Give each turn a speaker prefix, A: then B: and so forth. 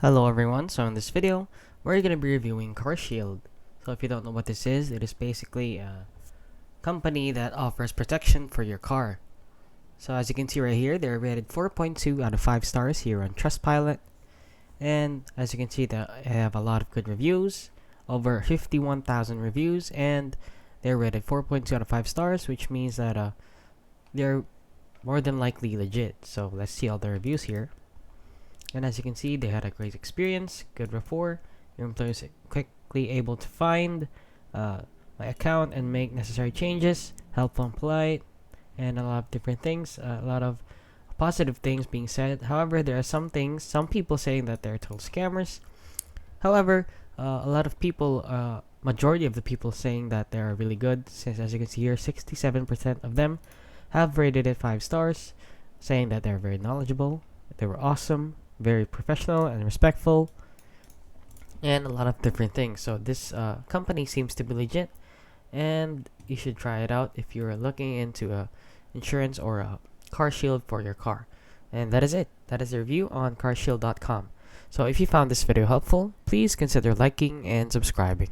A: Hello everyone, so in this video, we're going to be reviewing Carshield. So if you don't know what this is, it is basically a company that offers protection for your car. So as you can see right here, they're rated 4.2 out of 5 stars here on Trustpilot. And as you can see, they have a lot of good reviews, over 51,000 reviews, and they're rated 4.2 out of 5 stars, which means that they're more than likely legit. So let's see all the reviews here. And as you can see, they had a great experience, good rapport. Your employees quickly able to find my account and make necessary changes, helpful and polite, and a lot of different things, a lot of positive things being said. However, there are some people saying that they're total scammers. However, a lot of people, majority of the people saying that they're really good, since as you can see here, 67% of them have rated it 5 stars, saying that they're very knowledgeable, they were awesome, very professional and respectful, and a lot of different things. So this company seems to be legit, and you should try it out if you're looking into insurance or a car shield for your car. And that is it. That is the review on carshield.com. So if you found this video helpful, please consider liking and subscribing.